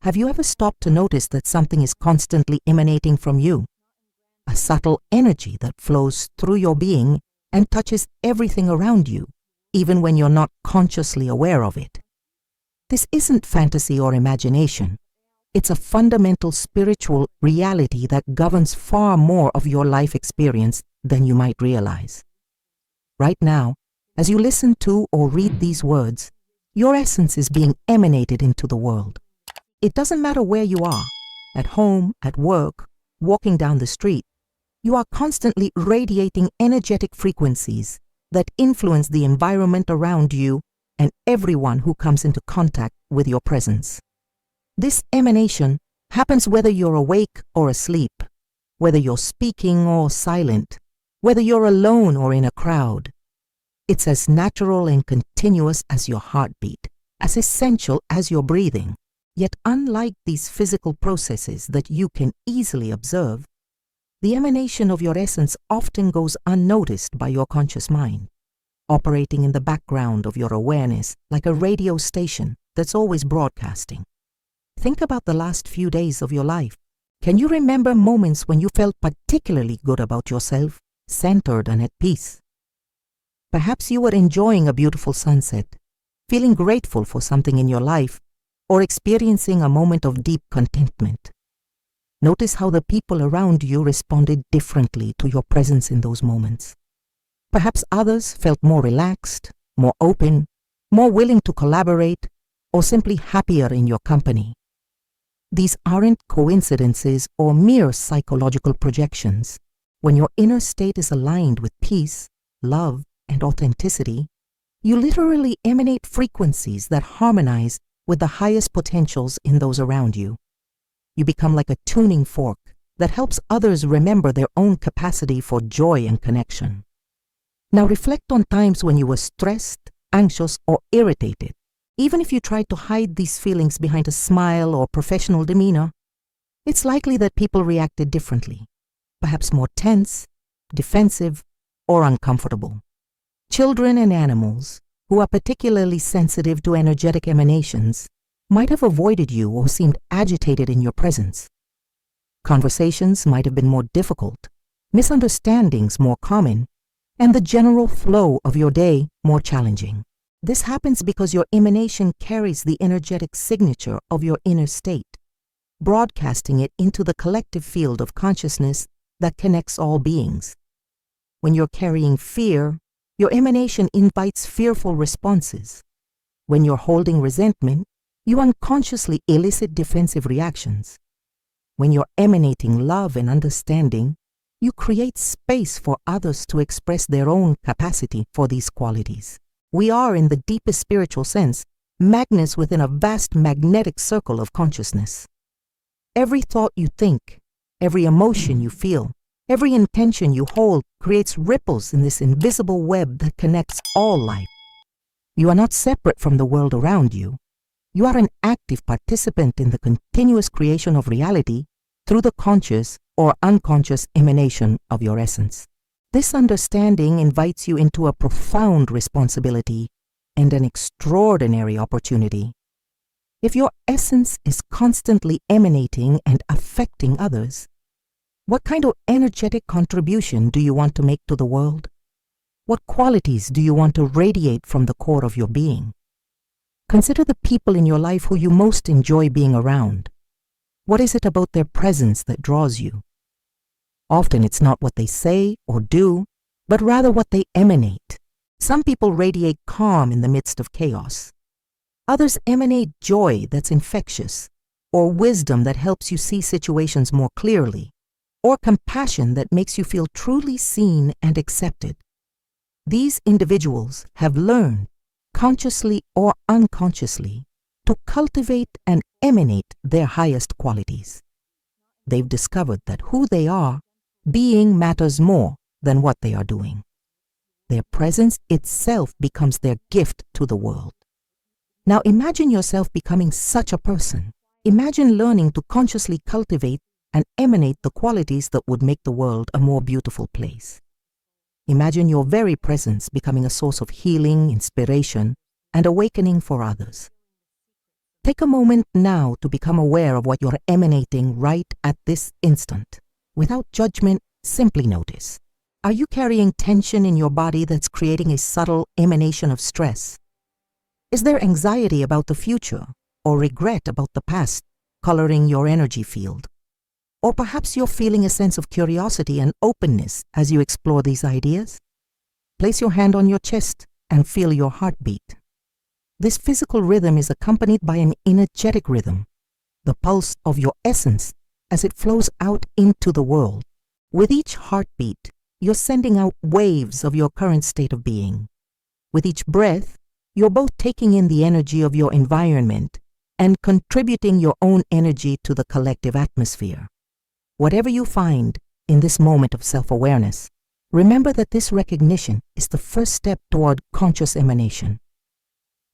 Have you ever stopped to notice that something is constantly emanating from you? A subtle energy that flows through your being and touches everything around you, even when you're not consciously aware of it. This isn't fantasy or imagination. It's a fundamental spiritual reality that governs far more of your life experience than you might realize. Right now, as you listen to or read these words, your essence is being emanated into the world. It doesn't matter where you are, at home, at work, walking down the street, you are constantly radiating energetic frequencies that influence the environment around you and everyone who comes into contact with your presence. This emanation happens whether you're awake or asleep, whether you're speaking or silent, whether you're alone or in a crowd. It's as natural and continuous as your heartbeat, as essential as your breathing. Yet unlike these physical processes that you can easily observe, the emanation of your essence often goes unnoticed by your conscious mind, operating in the background of your awareness like a radio station that's always broadcasting. Think about the last few days of your life. Can you remember moments when you felt particularly good about yourself, centered and at peace? Perhaps you were enjoying a beautiful sunset, feeling grateful for something in your life, or experiencing a moment of deep contentment. Notice how the people around you responded differently to your presence in those moments. Perhaps others felt more relaxed, more open, more willing to collaborate, or simply happier in your company. These aren't coincidences or mere psychological projections. When your inner state is aligned with peace, love, and authenticity, you literally emanate frequencies that harmonize with the highest potentials in those around you. You become like a tuning fork that helps others remember their own capacity for joy and connection. Now reflect on times when you were stressed, anxious, or irritated. Even if you tried to hide these feelings behind a smile or professional demeanor, it's likely that people reacted differently, perhaps more tense, defensive, or uncomfortable. Children and animals, who are particularly sensitive to energetic emanations, might have avoided you or seemed agitated in your presence. Conversations might have been more difficult, misunderstandings more common, and the general flow of your day more challenging. This happens because your emanation carries the energetic signature of your inner state, broadcasting it into the collective field of consciousness that connects all beings. When you're carrying fear, your emanation invites fearful responses. When you're holding resentment, you unconsciously elicit defensive reactions. When you're emanating love and understanding, you create space for others to express their own capacity for these qualities. We are, in the deepest spiritual sense, magnets within a vast magnetic circle of consciousness. Every thought you think, every emotion you feel, every intention you hold creates ripples in this invisible web that connects all life. You are not separate from the world around you. You are an active participant in the continuous creation of reality through the conscious or unconscious emanation of your essence. This understanding invites you into a profound responsibility and an extraordinary opportunity. If your essence is constantly emanating and affecting others, what kind of energetic contribution do you want to make to the world? What qualities do you want to radiate from the core of your being? Consider the people in your life who you most enjoy being around. What is it about their presence that draws you? Often it's not what they say or do, but rather what they emanate. Some people radiate calm in the midst of chaos. Others emanate joy that's infectious, or wisdom that helps you see situations more clearly, or compassion that makes you feel truly seen and accepted. These individuals have learned, consciously or unconsciously, to cultivate and emanate their highest qualities. They've discovered that who they are, being matters more than what they are doing. Their presence itself becomes their gift to the world. Now imagine yourself becoming such a person. Imagine learning to consciously cultivate and emanate the qualities that would make the world a more beautiful place. Imagine your very presence becoming a source of healing, inspiration, and awakening for others. Take a moment now to become aware of what you're emanating right at this instant. Without judgment, simply notice. Are you carrying tension in your body that's creating a subtle emanation of stress? Is there anxiety about the future or regret about the past coloring your energy field? Or perhaps you're feeling a sense of curiosity and openness as you explore these ideas? Place your hand on your chest and feel your heartbeat. This physical rhythm is accompanied by an energetic rhythm, the pulse of your essence as it flows out into the world. With each heartbeat, you're sending out waves of your current state of being. With each breath, you're both taking in the energy of your environment and contributing your own energy to the collective atmosphere. Whatever you find in this moment of self-awareness, remember that this recognition is the first step toward conscious emanation.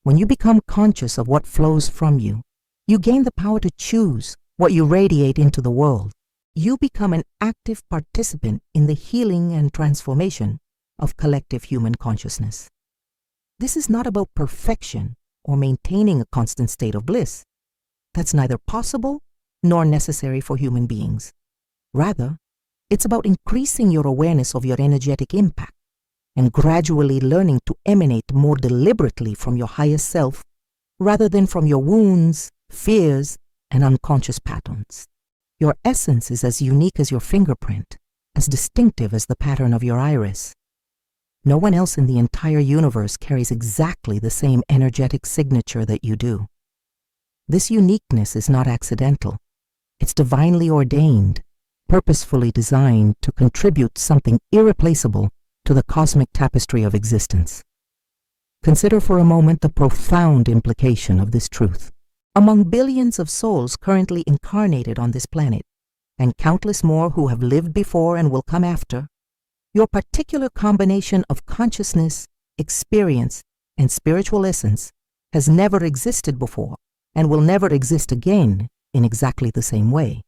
When you become conscious of what flows from you, you gain the power to choose what you radiate into the world. You become an active participant in the healing and transformation of collective human consciousness. This is not about perfection or maintaining a constant state of bliss. That's neither possible nor necessary for human beings. Rather, it's about increasing your awareness of your energetic impact and gradually learning to emanate more deliberately from your highest self rather than from your wounds, fears, and unconscious patterns. Your essence is as unique as your fingerprint, as distinctive as the pattern of your iris. No one else in the entire universe carries exactly the same energetic signature that you do. This uniqueness is not accidental. It's divinely ordained, purposefully designed to contribute something irreplaceable to the cosmic tapestry of existence. Consider for a moment the profound implication of this truth. Among billions of souls currently incarnated on this planet, and countless more who have lived before and will come after, your particular combination of consciousness, experience, and spiritual essence has never existed before and will never exist again in exactly the same way.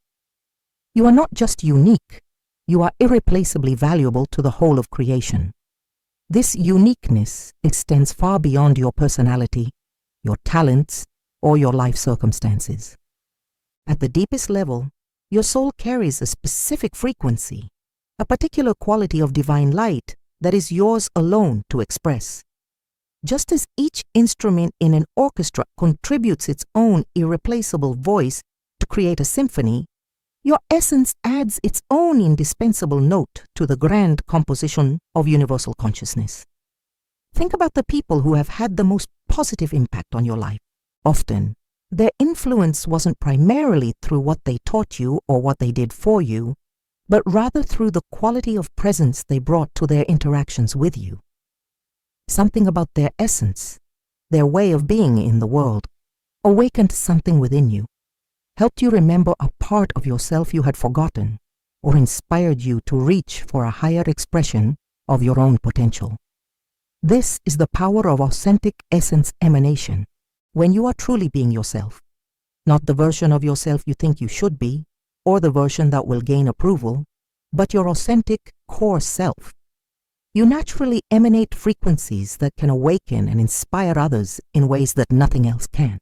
You are not just unique, you are irreplaceably valuable to the whole of creation. This uniqueness extends far beyond your personality, your talents, or your life circumstances. At the deepest level, your soul carries a specific frequency, a particular quality of divine light that is yours alone to express. Just as each instrument in an orchestra contributes its own irreplaceable voice to create a symphony, your essence adds its own indispensable note to the grand composition of universal consciousness. Think about the people who have had the most positive impact on your life. Often, their influence wasn't primarily through what they taught you or what they did for you, but rather through the quality of presence they brought to their interactions with you. Something about their essence, their way of being in the world, awakened something within you, helped you remember a part of yourself you had forgotten, or inspired you to reach for a higher expression of your own potential. This is the power of authentic essence emanation, when you are truly being yourself, not the version of yourself you think you should be, or the version that will gain approval, but your authentic core self. You naturally emanate frequencies that can awaken and inspire others in ways that nothing else can.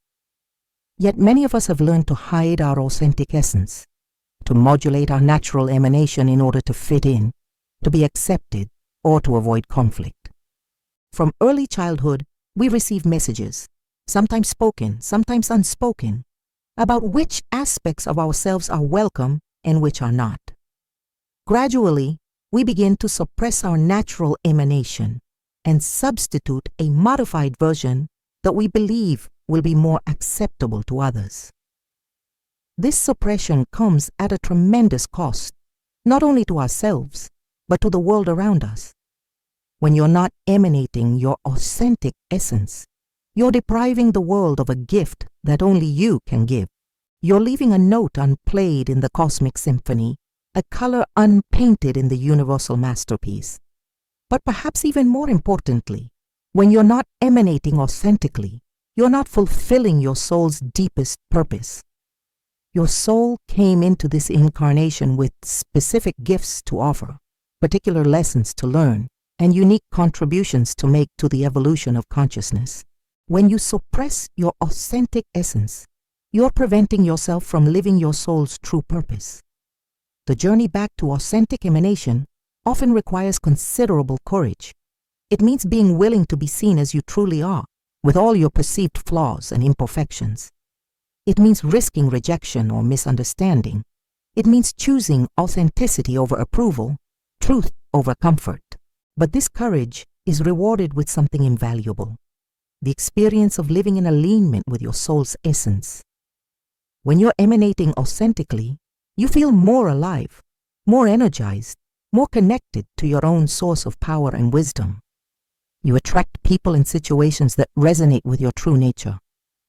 Yet many of us have learned to hide our authentic essence, to modulate our natural emanation in order to fit in, to be accepted, or to avoid conflict. From early childhood, we receive messages, sometimes spoken, sometimes unspoken, about which aspects of ourselves are welcome and which are not. Gradually, we begin to suppress our natural emanation and substitute a modified version that we believe will be more acceptable to others. This suppression comes at a tremendous cost, not only to ourselves, but to the world around us. When you're not emanating your authentic essence, you're depriving the world of a gift that only you can give. You're leaving a note unplayed in the cosmic symphony, a color unpainted in the universal masterpiece. But perhaps even more importantly, when you're not emanating authentically, you're not fulfilling your soul's deepest purpose. Your soul came into this incarnation with specific gifts to offer, particular lessons to learn, and unique contributions to make to the evolution of consciousness. When you suppress your authentic essence, you're preventing yourself from living your soul's true purpose. The journey back to authentic emanation often requires considerable courage. It means being willing to be seen as you truly are, with all your perceived flaws and imperfections. It means risking rejection or misunderstanding. It means choosing authenticity over approval, truth over comfort. But this courage is rewarded with something invaluable: the experience of living in alignment with your soul's essence. When you're emanating authentically, you feel more alive, more energized, more connected to your own source of power and wisdom. You attract people and situations that resonate with your true nature,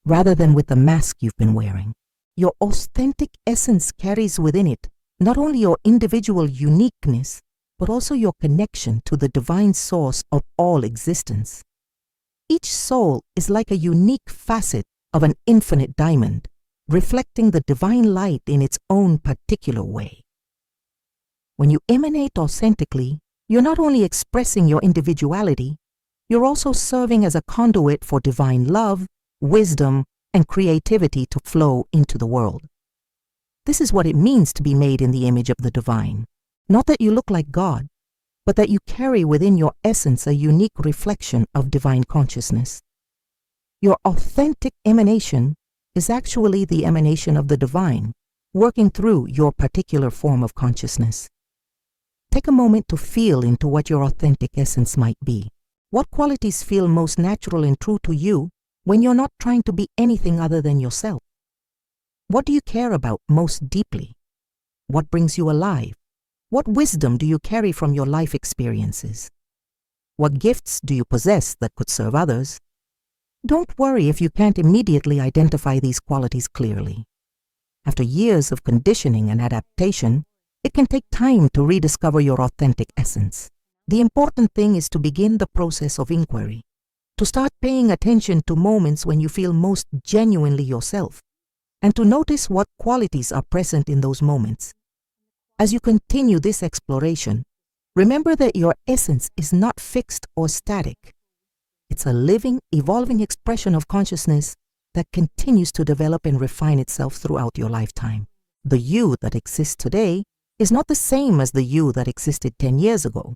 rather than with the mask you've been wearing. Your authentic essence carries within it not only your individual uniqueness, but also your connection to the divine source of all existence. Each soul is like a unique facet of an infinite diamond, reflecting the divine light in its own particular way. When you emanate authentically, you're not only expressing your individuality, you're also serving as a conduit for divine love, wisdom, and creativity to flow into the world. This is what it means to be made in the image of the divine. Not that you look like God, but that you carry within your essence a unique reflection of divine consciousness. Your authentic emanation is actually the emanation of the divine, working through your particular form of consciousness. Take a moment to feel into what your authentic essence might be. What qualities feel most natural and true to you when you're not trying to be anything other than yourself? What do you care about most deeply? What brings you alive? What wisdom do you carry from your life experiences? What gifts do you possess that could serve others? Don't worry if you can't immediately identify these qualities clearly. After years of conditioning and adaptation, it can take time to rediscover your authentic essence. The important thing is to begin the process of inquiry, to start paying attention to moments when you feel most genuinely yourself, and to notice what qualities are present in those moments. As you continue this exploration, remember that your essence is not fixed or static. It's a living, evolving expression of consciousness that continues to develop and refine itself throughout your lifetime. The you that exists today is not the same as the you that existed 10 years ago,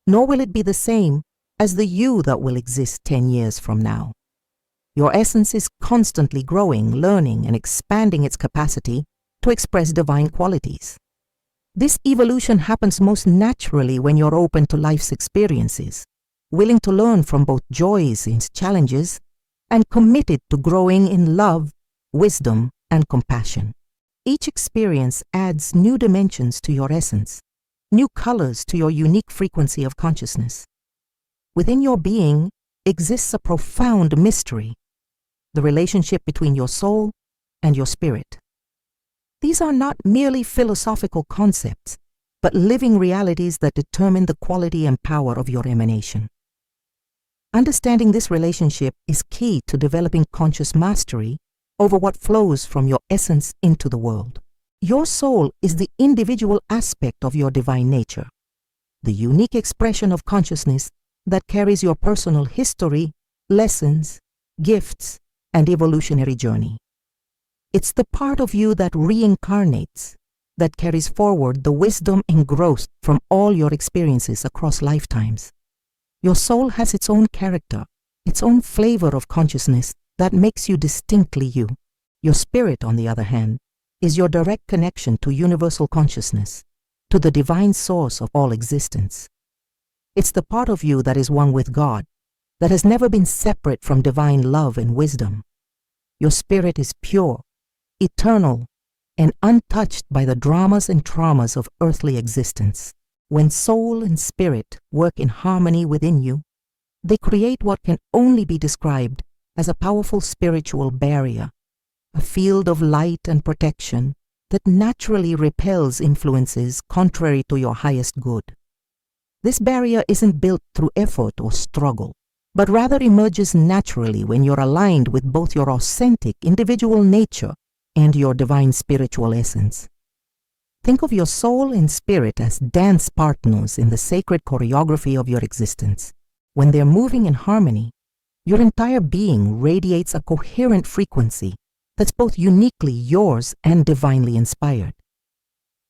nor will it be the same as the you that will exist 10 years from now. Your essence is constantly growing, learning, and expanding its capacity to express divine qualities. This evolution happens most naturally when you're open to life's experiences, willing to learn from both joys and challenges, and committed to growing in love, wisdom, and compassion. Each experience adds new dimensions to your essence, new colors to your unique frequency of consciousness. Within your being exists a profound mystery, the relationship between your soul and your spirit. These are not merely philosophical concepts, but living realities that determine the quality and power of your emanation. Understanding this relationship is key to developing conscious mastery over what flows from your essence into the world. Your soul is the individual aspect of your divine nature, the unique expression of consciousness that carries your personal history, lessons, gifts, and evolutionary journey. It's the part of you that reincarnates, that carries forward the wisdom and growth from all your experiences across lifetimes. Your soul has its own character, its own flavor of consciousness that makes you distinctly you. Your spirit, on the other hand, is your direct connection to universal consciousness, to the divine source of all existence. It's the part of you that is one with God, that has never been separate from divine love and wisdom. Your spirit is pure, eternal, and untouched by the dramas and traumas of earthly existence. When soul and spirit work in harmony within you, they create what can only be described as a powerful spiritual barrier, a field of light and protection that naturally repels influences contrary to your highest good. This barrier isn't built through effort or struggle, but rather emerges naturally when you're aligned with both your authentic individual nature and your divine spiritual essence. Think of your soul and spirit as dance partners in the sacred choreography of your existence. When they're moving in harmony, your entire being radiates a coherent frequency that's both uniquely yours and divinely inspired.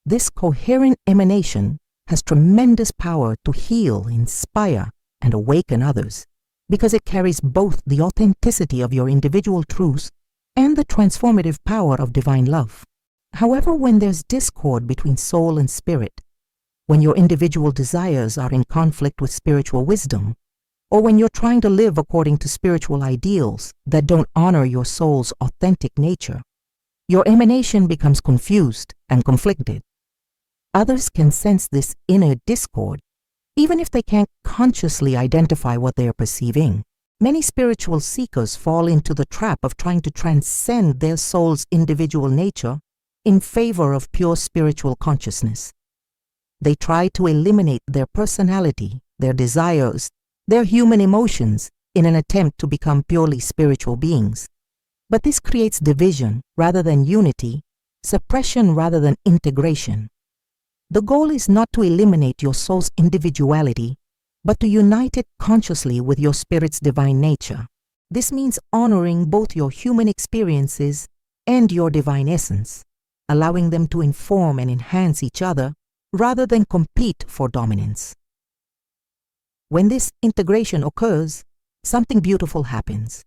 This coherent emanation has tremendous power to heal, inspire, and awaken others, because it carries both the authenticity of your individual truths and the transformative power of divine love. However, when there's discord between soul and spirit, when your individual desires are in conflict with spiritual wisdom, or when you're trying to live according to spiritual ideals that don't honor your soul's authentic nature, your emanation becomes confused and conflicted. Others can sense this inner discord, even if they can't consciously identify what they are perceiving. Many spiritual seekers fall into the trap of trying to transcend their soul's individual nature in favor of pure spiritual consciousness. They try to eliminate their personality, their desires, their human emotions in an attempt to become purely spiritual beings. But this creates division rather than unity, suppression rather than integration. The goal is not to eliminate your soul's individuality, but to unite it consciously with your spirit's divine nature. This means honoring both your human experiences and your divine essence, allowing them to inform and enhance each other rather than compete for dominance. When this integration occurs, something beautiful happens.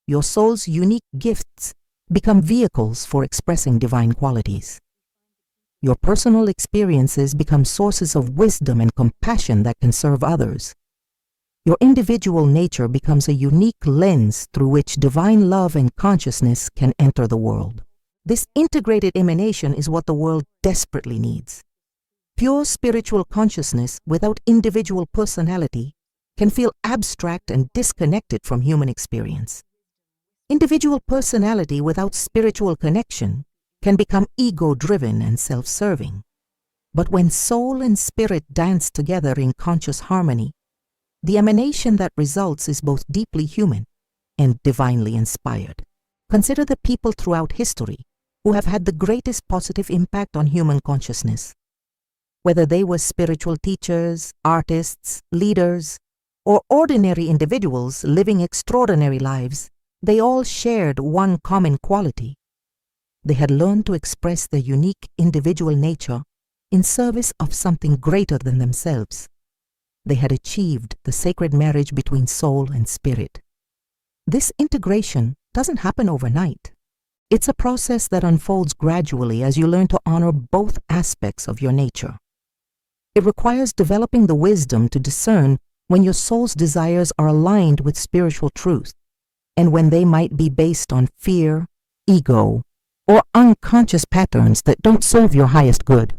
Your soul's unique gifts become vehicles for expressing divine qualities. Your personal experiences become sources of wisdom and compassion that can serve others. Your individual nature becomes a unique lens through which divine love and consciousness can enter the world. This integrated emanation is what the world desperately needs. Pure spiritual consciousness without individual personality can feel abstract and disconnected from human experience. Individual personality without spiritual connection can become ego-driven and self-serving. But when soul and spirit dance together in conscious harmony, the emanation that results is both deeply human and divinely inspired. Consider the people throughout history who have had the greatest positive impact on human consciousness. Whether they were spiritual teachers, artists, leaders, or ordinary individuals living extraordinary lives, they all shared one common quality. They had learned to express their unique individual nature in service of something greater than themselves. They had achieved the sacred marriage between soul and spirit. This integration doesn't happen overnight. It's a process that unfolds gradually as you learn to honor both aspects of your nature. It requires developing the wisdom to discern when your soul's desires are aligned with spiritual truth, and when they might be based on fear, ego, or unconscious patterns that don't serve your highest good.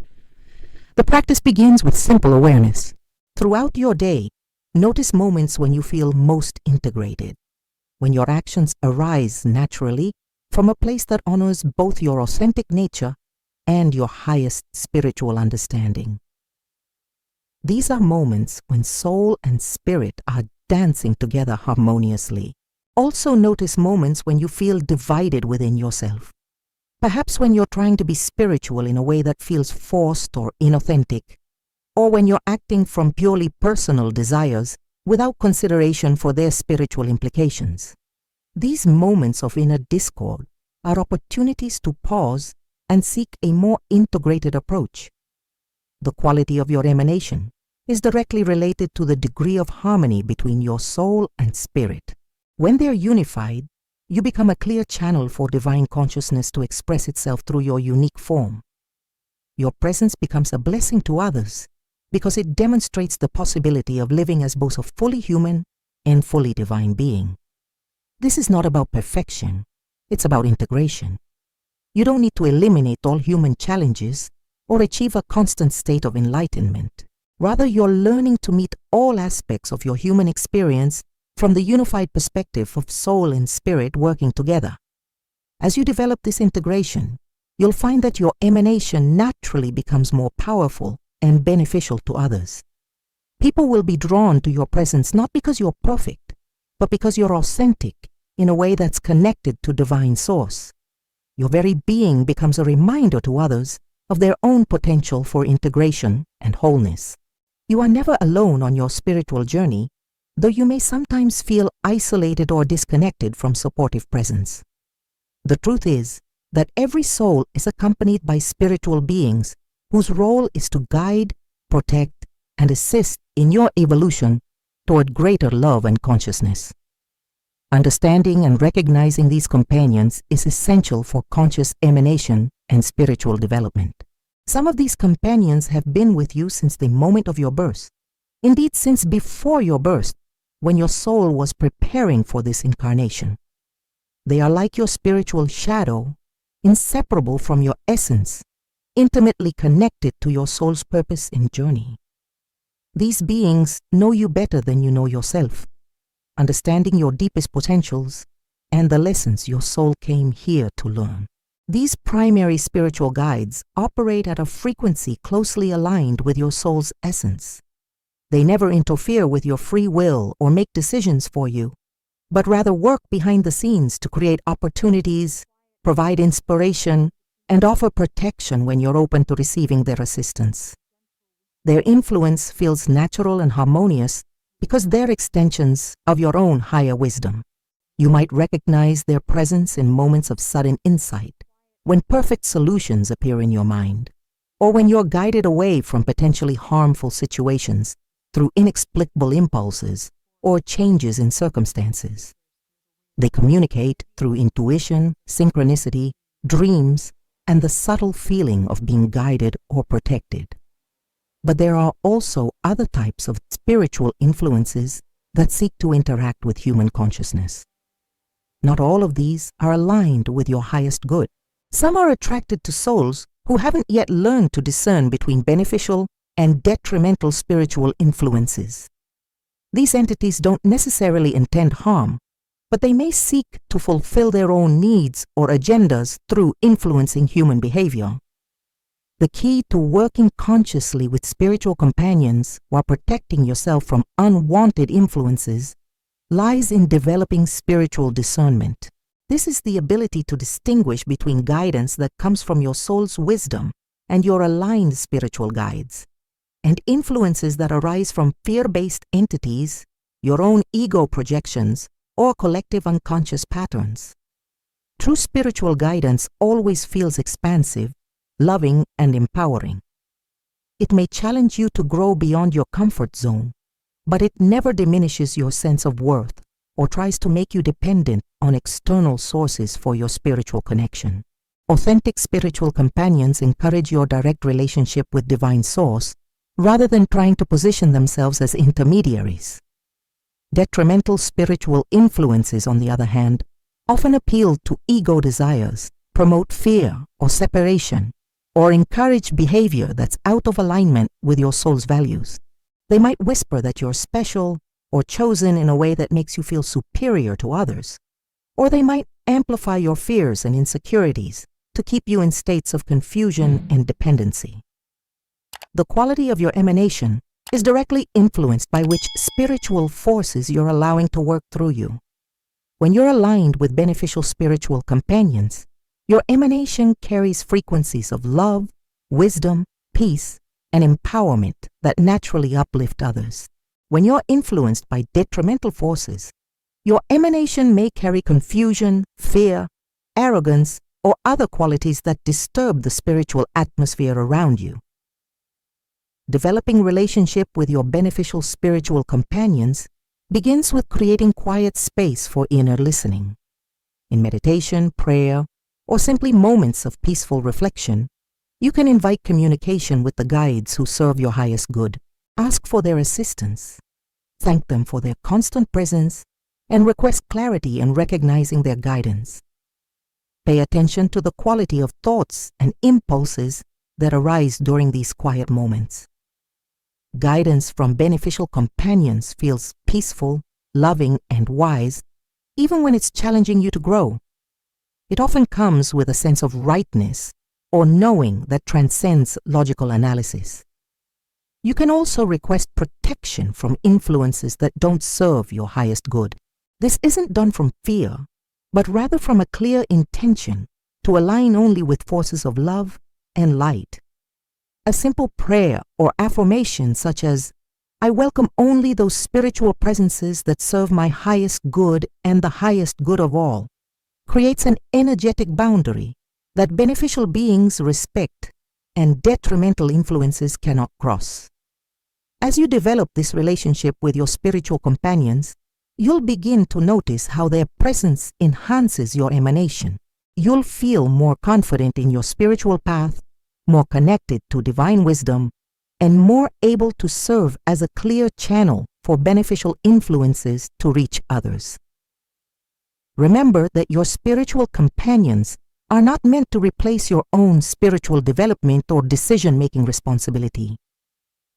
The practice begins with simple awareness. Throughout your day, notice moments when you feel most integrated, when your actions arise naturally from a place that honors both your authentic nature and your highest spiritual understanding. These are moments when soul and spirit are dancing together harmoniously. Also notice moments when you feel divided within yourself. Perhaps when you're trying to be spiritual in a way that feels forced or inauthentic, or when you're acting from purely personal desires without consideration for their spiritual implications. These moments of inner discord are opportunities to pause and seek a more integrated approach. The quality of your emanation is directly related to the degree of harmony between your soul and spirit. When they're unified, you become a clear channel for divine consciousness to express itself through your unique form. Your presence becomes a blessing to others because it demonstrates the possibility of living as both a fully human and fully divine being. This is not about perfection, it's about integration. You don't need to eliminate all human challenges or achieve a constant state of enlightenment. Rather, you're learning to meet all aspects of your human experience from the unified perspective of soul and spirit working together. As you develop this integration, you'll find that your emanation naturally becomes more powerful and beneficial to others. People will be drawn to your presence not because you're perfect, but because you're authentic in a way that's connected to divine source. Your very being becomes a reminder to others of their own potential for integration and wholeness. You are never alone on your spiritual journey, though you may sometimes feel isolated or disconnected from supportive presence. The truth is that every soul is accompanied by spiritual beings whose role is to guide, protect, and assist in your evolution toward greater love and consciousness. Understanding and recognizing these companions is essential for conscious emanation and spiritual development. Some of these companions have been with you since the moment of your birth. Indeed, since before your birth, when your soul was preparing for this incarnation. They are like your spiritual shadow, inseparable from your essence, intimately connected to your soul's purpose and journey. These beings know you better than you know yourself, understanding your deepest potentials and the lessons your soul came here to learn. These primary spiritual guides operate at a frequency closely aligned with your soul's essence. They never interfere with your free will or make decisions for you, but rather work behind the scenes to create opportunities, provide inspiration, and offer protection when you're open to receiving their assistance. Their influence feels natural and harmonious because they're extensions of your own higher wisdom. You might recognize their presence in moments of sudden insight, when perfect solutions appear in your mind, or when you're guided away from potentially harmful situations through inexplicable impulses or changes in circumstances. They communicate through intuition, synchronicity, dreams, and the subtle feeling of being guided or protected. But there are also other types of spiritual influences that seek to interact with human consciousness. Not all of these are aligned with your highest good. Some are attracted to souls who haven't yet learned to discern between beneficial and detrimental spiritual influences. These entities don't necessarily intend harm, but they may seek to fulfill their own needs or agendas through influencing human behavior. The key to working consciously with spiritual companions while protecting yourself from unwanted influences lies in developing spiritual discernment. This is the ability to distinguish between guidance that comes from your soul's wisdom and your aligned spiritual guides, and influences that arise from fear-based entities, your own ego projections, or collective unconscious patterns. True spiritual guidance always feels expansive, loving, and empowering. It may challenge you to grow beyond your comfort zone, but it never diminishes your sense of worth or tries to make you dependent on external sources for your spiritual connection. Authentic spiritual companions encourage your direct relationship with Divine Source rather than trying to position themselves as intermediaries. Detrimental spiritual influences, on the other hand, often appeal to ego desires, promote fear or separation, or encourage behavior that's out of alignment with your soul's values. They might whisper that you're special or chosen in a way that makes you feel superior to others, or they might amplify your fears and insecurities to keep you in states of confusion and dependency. The quality of your emanation is directly influenced by which spiritual forces you're allowing to work through you. When you're aligned with beneficial spiritual companions, your emanation carries frequencies of love, wisdom, peace, and empowerment that naturally uplift others. When you're influenced by detrimental forces, your emanation may carry confusion, fear, arrogance, or other qualities that disturb the spiritual atmosphere around you. Developing relationship with your beneficial spiritual companions begins with creating quiet space for inner listening. In meditation, prayer, or simply moments of peaceful reflection, you can invite communication with the guides who serve your highest good. Ask for their assistance, thank them for their constant presence, and request clarity in recognizing their guidance. Pay attention to the quality of thoughts and impulses that arise during these quiet moments. Guidance from beneficial companions feels peaceful, loving, and wise, even when it's challenging you to grow. It often comes with a sense of rightness or knowing that transcends logical analysis. You can also request protection from influences that don't serve your highest good. This isn't done from fear, but rather from a clear intention to align only with forces of love and light. A simple prayer or affirmation such as, "I welcome only those spiritual presences that serve my highest good and the highest good of all," creates an energetic boundary that beneficial beings respect and detrimental influences cannot cross. As you develop this relationship with your spiritual companions, you'll begin to notice how their presence enhances your emanation. You'll feel more confident in your spiritual path, more connected to divine wisdom, and more able to serve as a clear channel for beneficial influences to reach others. Remember that your spiritual companions are not meant to replace your own spiritual development or decision-making responsibility.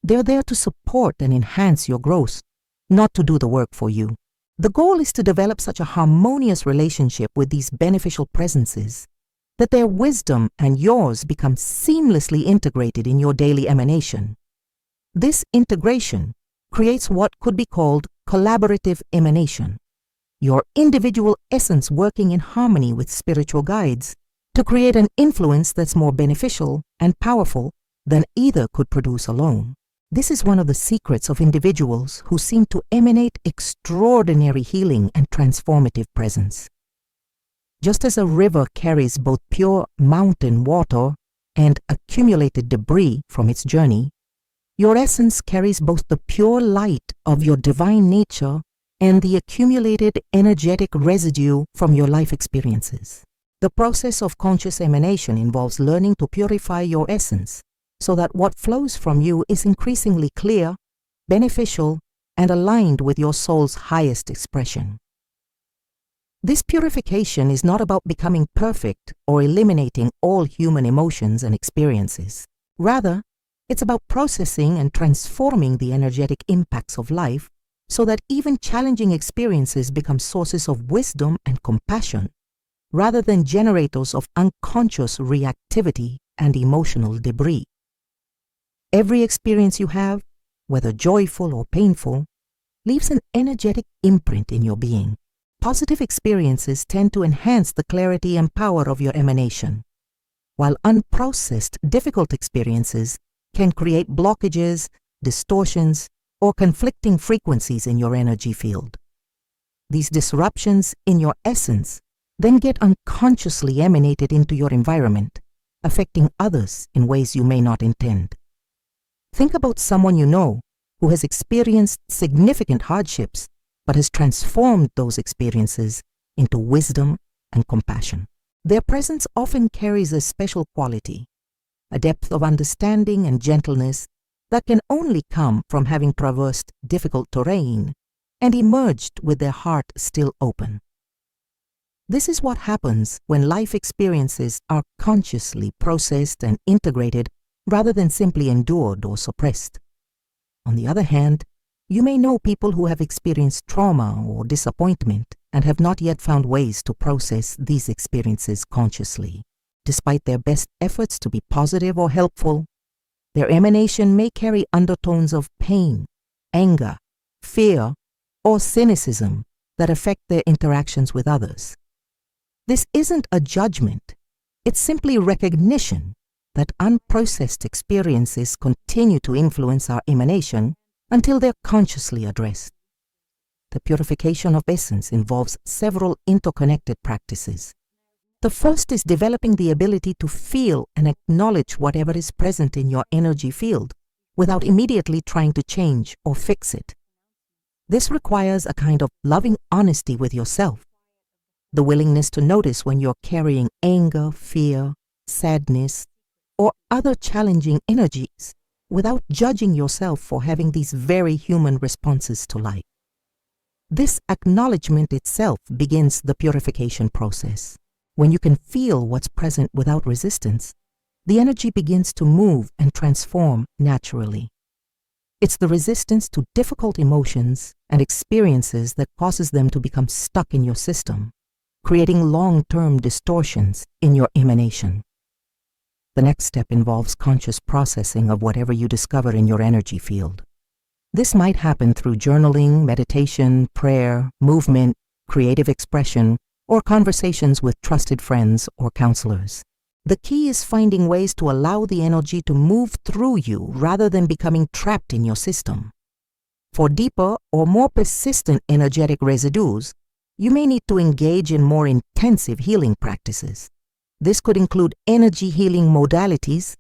They're there to support and enhance your growth, not to do the work for you. The goal is to develop such a harmonious relationship with these beneficial presences that their wisdom and yours become seamlessly integrated in your daily emanation. This integration creates what could be called collaborative emanation, your individual essence working in harmony with spiritual guides to create an influence that's more beneficial and powerful than either could produce alone. This is one of the secrets of individuals who seem to emanate extraordinary healing and transformative presence. Just as a river carries both pure mountain water and accumulated debris from its journey, your essence carries both the pure light of your divine nature and the accumulated energetic residue from your life experiences. The process of conscious emanation involves learning to purify your essence so that what flows from you is increasingly clear, beneficial, and aligned with your soul's highest expression. This purification is not about becoming perfect or eliminating all human emotions and experiences. Rather, it's about processing and transforming the energetic impacts of life so that even challenging experiences become sources of wisdom and compassion, rather than generators of unconscious reactivity and emotional debris. Every experience you have, whether joyful or painful, leaves an energetic imprint in your being. Positive experiences tend to enhance the clarity and power of your emanation, while unprocessed, difficult experiences can create blockages, distortions, or conflicting frequencies in your energy field. These disruptions in your essence then get unconsciously emanated into your environment, affecting others in ways you may not intend. Think about someone you know who has experienced significant hardships but has transformed those experiences into wisdom and compassion. Their presence often carries a special quality, a depth of understanding and gentleness that can only come from having traversed difficult terrain and emerged with their heart still open. This is what happens when life experiences are consciously processed and integrated rather than simply endured or suppressed. On the other hand, you may know people who have experienced trauma or disappointment and have not yet found ways to process these experiences consciously. Despite their best efforts to be positive or helpful, their emanation may carry undertones of pain, anger, fear, or cynicism that affect their interactions with others. This isn't a judgment, it's simply recognition that unprocessed experiences continue to influence our emanation until they're consciously addressed. The purification of essence involves several interconnected practices. The first is developing the ability to feel and acknowledge whatever is present in your energy field without immediately trying to change or fix it. This requires a kind of loving honesty with yourself, the willingness to notice when you're carrying anger, fear, sadness, or other challenging energies without judging yourself for having these very human responses to life. This acknowledgement itself begins the purification process. When you can feel what's present without resistance, the energy begins to move and transform naturally. It's the resistance to difficult emotions and experiences that causes them to become stuck in your system, creating long-term distortions in your emanation. The next step involves conscious processing of whatever you discover in your energy field. This might happen through journaling, meditation, prayer, movement, creative expression, or conversations with trusted friends or counselors. The key is finding ways to allow the energy to move through you rather than becoming trapped in your system. For deeper or more persistent energetic residues, you may need to engage in more intensive healing practices. This could include energy healing modalities,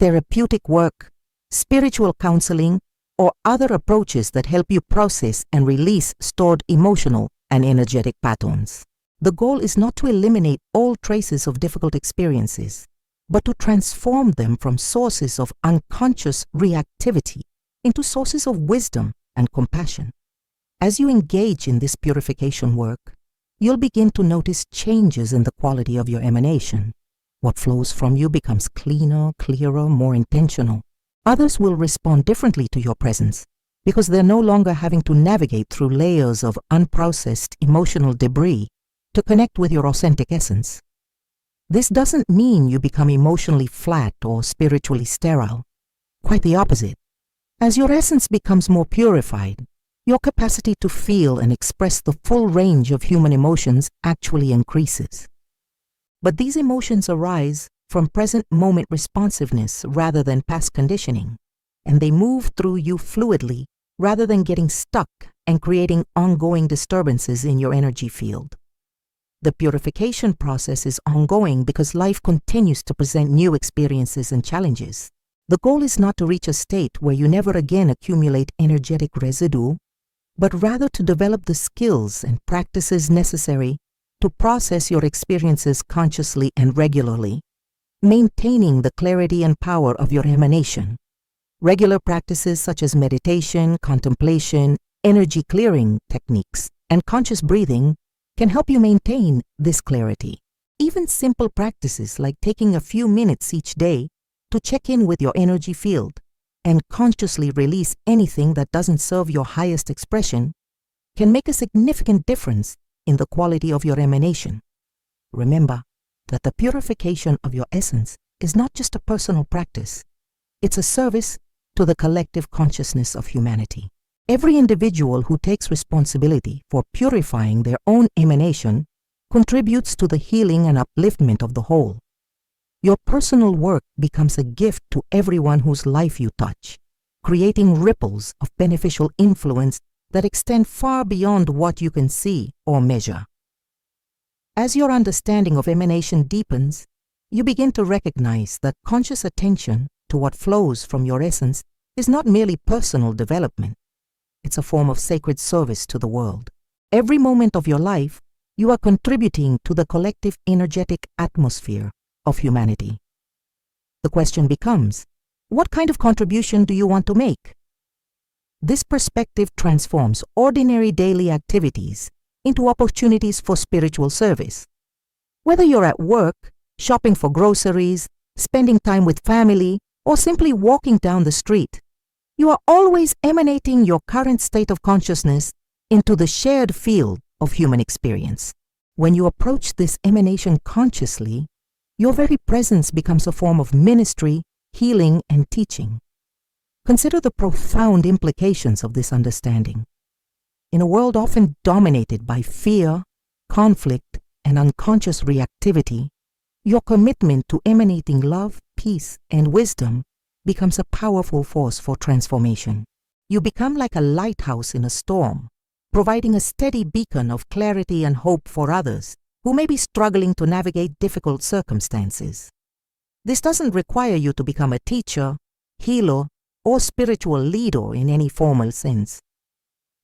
therapeutic work, spiritual counseling, or other approaches that help you process and release stored emotional and energetic patterns. The goal is not to eliminate all traces of difficult experiences, but to transform them from sources of unconscious reactivity into sources of wisdom and compassion. As you engage in this purification work, you'll begin to notice changes in the quality of your emanation. What flows from you becomes cleaner, clearer, more intentional. Others will respond differently to your presence because they're no longer having to navigate through layers of unprocessed emotional debris to connect with your authentic essence. This doesn't mean you become emotionally flat or spiritually sterile. Quite the opposite. As your essence becomes more purified, your capacity to feel and express the full range of human emotions actually increases. But these emotions arise from present moment responsiveness rather than past conditioning, and they move through you fluidly rather than getting stuck and creating ongoing disturbances in your energy field. The purification process is ongoing because life continues to present new experiences and challenges. The goal is not to reach a state where you never again accumulate energetic residue, but rather to develop the skills and practices necessary to process your experiences consciously and regularly, maintaining the clarity and power of your emanation. Regular practices such as meditation, contemplation, energy clearing techniques, and conscious breathing can help you maintain this clarity. Even simple practices like taking a few minutes each day to check in with your energy field and consciously release anything that doesn't serve your highest expression can make a significant difference in the quality of your emanation. Remember that the purification of your essence is not just a personal practice. It's a service to the collective consciousness of humanity. Every individual who takes responsibility for purifying their own emanation contributes to the healing and upliftment of the whole. Your personal work becomes a gift to everyone whose life you touch, creating ripples of beneficial influence that extend far beyond what you can see or measure. As your understanding of emanation deepens, you begin to recognize that conscious attention to what flows from your essence is not merely personal development. It's a form of sacred service to the world. Every moment of your life, you are contributing to the collective energetic atmosphere of humanity. The question becomes, what kind of contribution do you want to make? This perspective transforms ordinary daily activities into opportunities for spiritual service. Whether you're at work, shopping for groceries, spending time with family, or simply walking down the street, you are always emanating your current state of consciousness into the shared field of human experience. When you approach this emanation consciously, your very presence becomes a form of ministry, healing, and teaching. Consider the profound implications of this understanding. In a world often dominated by fear, conflict, and unconscious reactivity, your commitment to emanating love, peace, and wisdom becomes a powerful force for transformation. You become like a lighthouse in a storm, providing a steady beacon of clarity and hope for others who may be struggling to navigate difficult circumstances. This doesn't require you to become a teacher, healer, or spiritual leader in any formal sense.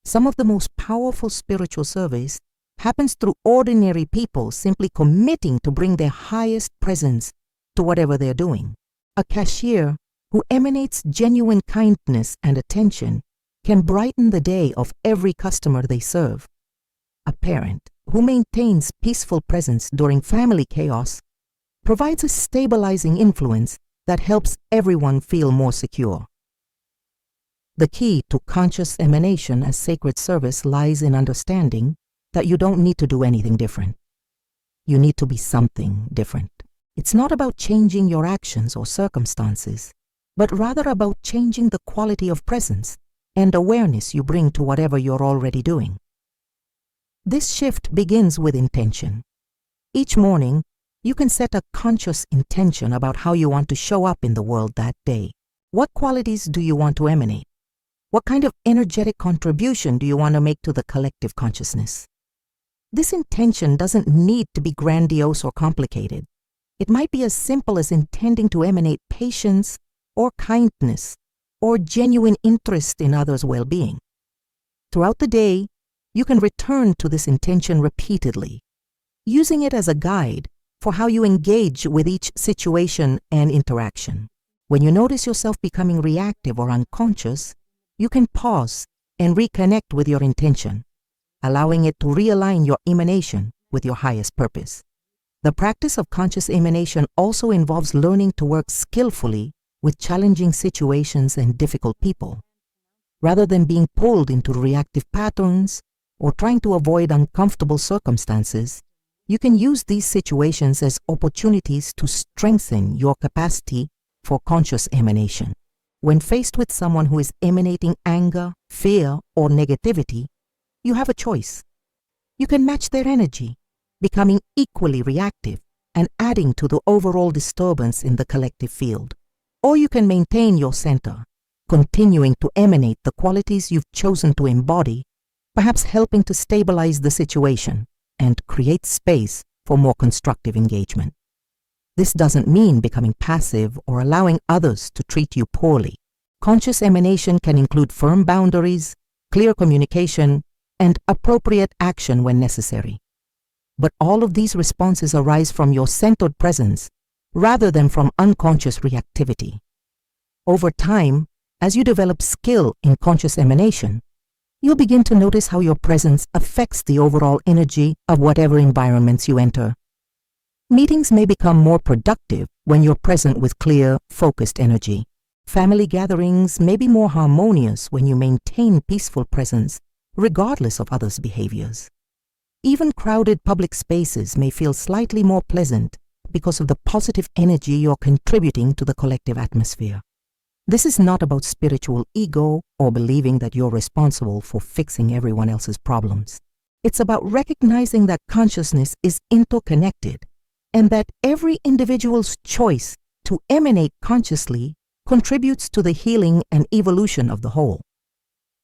Some of the most powerful spiritual service happens through ordinary people simply committing to bring their highest presence to whatever they're doing. A cashier who emanates genuine kindness and attention can brighten the day of every customer they serve. A parent who maintains peaceful presence during family chaos provides a stabilizing influence that helps everyone feel more secure. The key to conscious emanation as sacred service lies in understanding that you don't need to do anything different. You need to be something different. It's not about changing your actions or circumstances, but rather about changing the quality of presence and awareness you bring to whatever you're already doing. This shift begins with intention. Each morning, you can set a conscious intention about how you want to show up in the world that day. What qualities do you want to emanate? What kind of energetic contribution do you want to make to the collective consciousness? This intention doesn't need to be grandiose or complicated. It might be as simple as intending to emanate patience or kindness or genuine interest in others' well-being. Throughout the day, you can return to this intention repeatedly, using it as a guide for how you engage with each situation and interaction. When you notice yourself becoming reactive or unconscious, you can pause and reconnect with your intention, allowing it to realign your emanation with your highest purpose. The practice of conscious emanation also involves learning to work skillfully with challenging situations and difficult people. Rather than being pulled into reactive patterns or trying to avoid uncomfortable circumstances, you can use these situations as opportunities to strengthen your capacity for conscious emanation. When faced with someone who is emanating anger, fear, or negativity, you have a choice. You can match their energy, becoming equally reactive and adding to the overall disturbance in the collective field. Or you can maintain your center, continuing to emanate the qualities you've chosen to embody, perhaps helping to stabilize the situation and create space for more constructive engagement. This doesn't mean becoming passive or allowing others to treat you poorly. Conscious emanation can include firm boundaries, clear communication, and appropriate action when necessary. But all of these responses arise from your centered presence rather than from unconscious reactivity. Over time, as you develop skill in conscious emanation, you'll begin to notice how your presence affects the overall energy of whatever environments you enter. Meetings may become more productive when you're present with clear, focused energy. Family gatherings may be more harmonious when you maintain peaceful presence, regardless of others' behaviors. Even crowded public spaces may feel slightly more pleasant because of the positive energy you're contributing to the collective atmosphere. This is not about spiritual ego or believing that you're responsible for fixing everyone else's problems. It's about recognizing that consciousness is interconnected and that every individual's choice to emanate consciously contributes to the healing and evolution of the whole.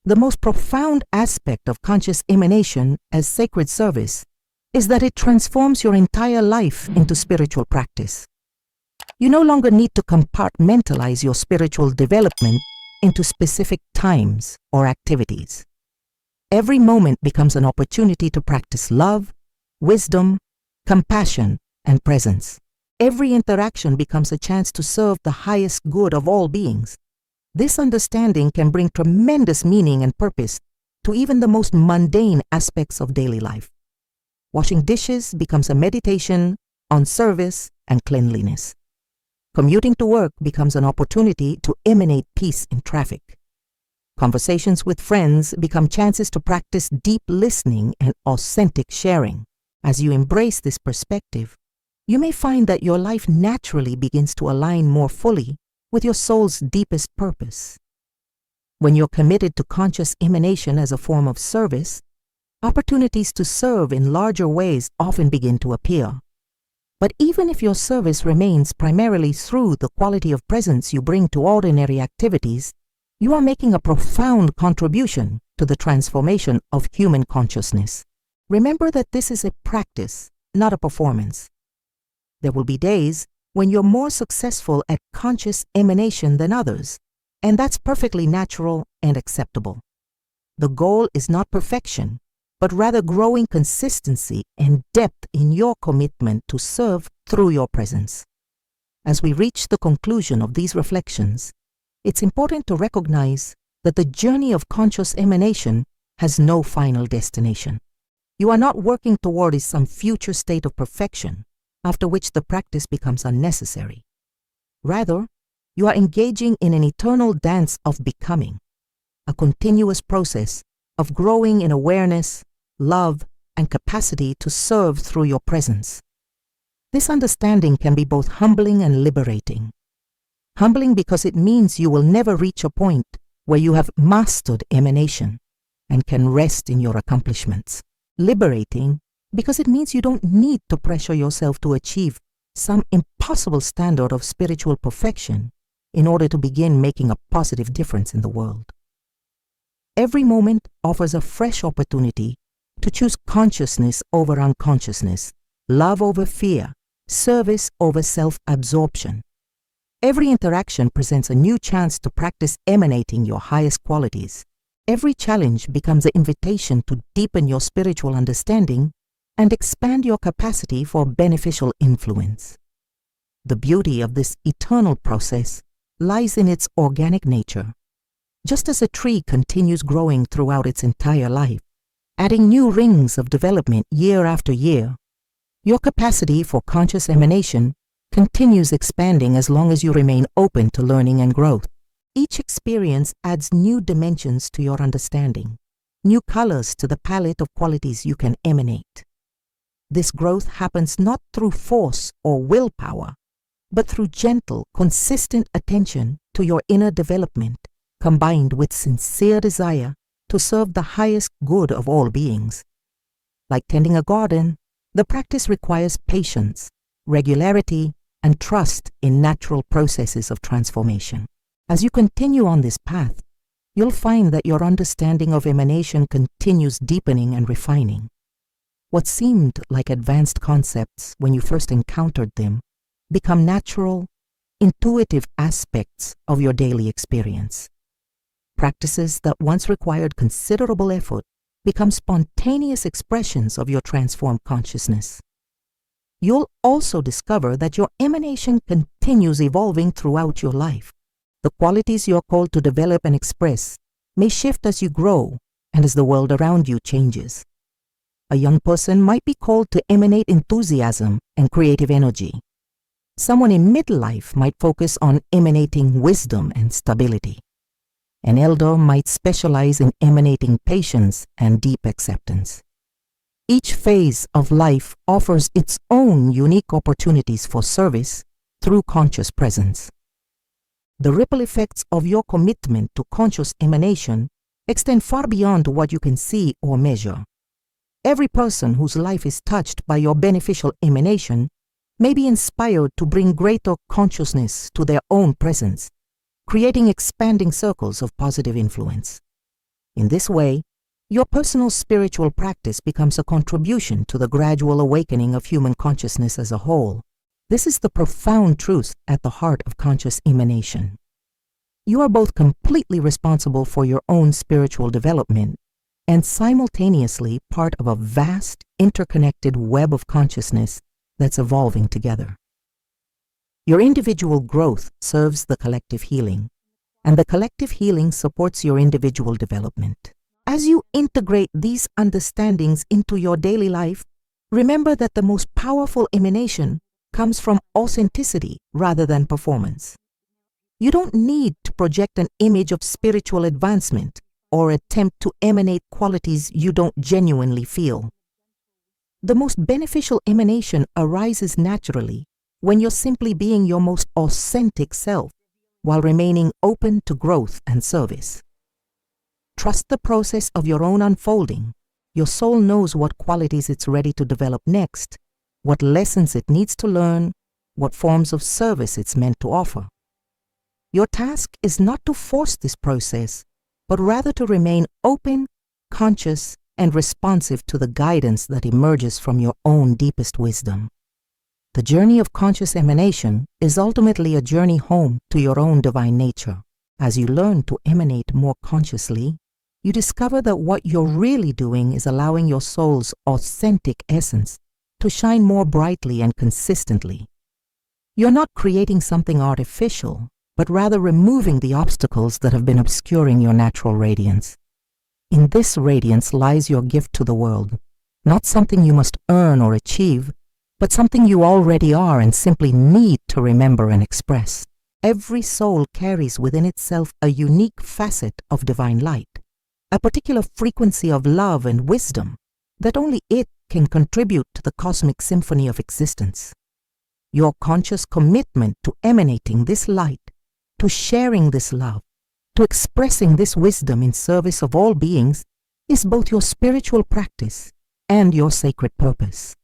The most profound aspect of conscious emanation as sacred service is that it transforms your entire life into spiritual practice. You no longer need to compartmentalize your spiritual development into specific times or activities. Every moment becomes an opportunity to practice love, wisdom, compassion, and presence. Every interaction becomes a chance to serve the highest good of all beings. This understanding can bring tremendous meaning and purpose to even the most mundane aspects of daily life. Washing dishes becomes a meditation on service and cleanliness. Commuting to work becomes an opportunity to emanate peace in traffic. Conversations with friends become chances to practice deep listening and authentic sharing. As you embrace this perspective, you may find that your life naturally begins to align more fully with your soul's deepest purpose. When you're committed to conscious emanation as a form of service, opportunities to serve in larger ways often begin to appear. But even if your service remains primarily through the quality of presence you bring to ordinary activities, you are making a profound contribution to the transformation of human consciousness. Remember that this is a practice, not a performance. There will be days when you're more successful at conscious emanation than others, and that's perfectly natural and acceptable. The goal is not perfection, but rather growing consistency and depth in your commitment to serve through your presence. As we reach the conclusion of these reflections, it's important to recognize that the journey of conscious emanation has no final destination. You are not working toward some future state of perfection, after which the practice becomes unnecessary. Rather, you are engaging in an eternal dance of becoming, a continuous process of growing in awareness, love, and capacity to serve through your presence. This understanding can be both humbling and liberating. Humbling because it means you will never reach a point where you have mastered emanation and can rest in your accomplishments. Liberating because it means you don't need to pressure yourself to achieve some impossible standard of spiritual perfection in order to begin making a positive difference in the world. Every moment offers a fresh opportunity to choose consciousness over unconsciousness, love over fear, service over self-absorption. Every interaction presents a new chance to practice emanating your highest qualities. Every challenge becomes an invitation to deepen your spiritual understanding and expand your capacity for beneficial influence. The beauty of this eternal process lies in its organic nature. Just as a tree continues growing throughout its entire life, adding new rings of development year after year, your capacity for conscious emanation continues expanding as long as you remain open to learning and growth. Each experience adds new dimensions to your understanding, new colors to the palette of qualities you can emanate. This growth happens not through force or willpower, but through gentle, consistent attention to your inner development, combined with sincere desire to serve the highest good of all beings. Like tending a garden, the practice requires patience, regularity, and trust in natural processes of transformation. As you continue on this path, you'll find that your understanding of emanation continues deepening and refining. What seemed like advanced concepts when you first encountered them become natural, intuitive aspects of your daily experience. Practices that once required considerable effort become spontaneous expressions of your transformed consciousness. You'll also discover that your emanation continues evolving throughout your life. The qualities you're called to develop and express may shift as you grow and as the world around you changes. A young person might be called to emanate enthusiasm and creative energy. Someone in midlife might focus on emanating wisdom and stability. An elder might specialize in emanating patience and deep acceptance. Each phase of life offers its own unique opportunities for service through conscious presence. The ripple effects of your commitment to conscious emanation extend far beyond what you can see or measure. Every person whose life is touched by your beneficial emanation may be inspired to bring greater consciousness to their own presence, creating expanding circles of positive influence. In this way, your personal spiritual practice becomes a contribution to the gradual awakening of human consciousness as a whole. This is the profound truth at the heart of conscious emanation. You are both completely responsible for your own spiritual development and simultaneously part of a vast, interconnected web of consciousness that's evolving together. Your individual growth serves the collective healing, and the collective healing supports your individual development. As you integrate these understandings into your daily life, remember that the most powerful emanation comes from authenticity rather than performance. You don't need to project an image of spiritual advancement or attempt to emanate qualities you don't genuinely feel. The most beneficial emanation arises naturally when you're simply being your most authentic self while remaining open to growth and service. Trust the process of your own unfolding. Your soul knows what qualities it's ready to develop next, what lessons it needs to learn, what forms of service it's meant to offer. Your task is not to force this process, but rather to remain open, conscious, and responsive to the guidance that emerges from your own deepest wisdom. The journey of conscious emanation is ultimately a journey home to your own divine nature. As you learn to emanate more consciously, you discover that what you're really doing is allowing your soul's authentic essence to shine more brightly and consistently. You're not creating something artificial, but rather removing the obstacles that have been obscuring your natural radiance. In this radiance lies your gift to the world, not something you must earn or achieve, but something you already are and simply need to remember and express. Every soul carries within itself a unique facet of divine light, a particular frequency of love and wisdom that only it can contribute to the cosmic symphony of existence. Your conscious commitment to emanating this light, to sharing this love, to expressing this wisdom in service of all beings is both your spiritual practice and your sacred purpose.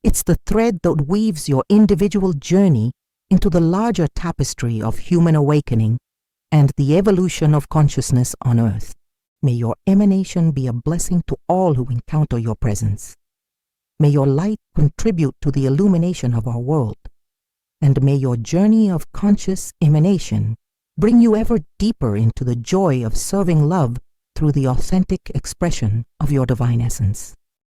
It's the thread that weaves your individual journey into the larger tapestry of human awakening and the evolution of consciousness on Earth. May your emanation be a blessing to all who encounter your presence. May your light contribute to the illumination of our world. And may your journey of conscious emanation bring you ever deeper into the joy of serving love through the authentic expression of your divine essence.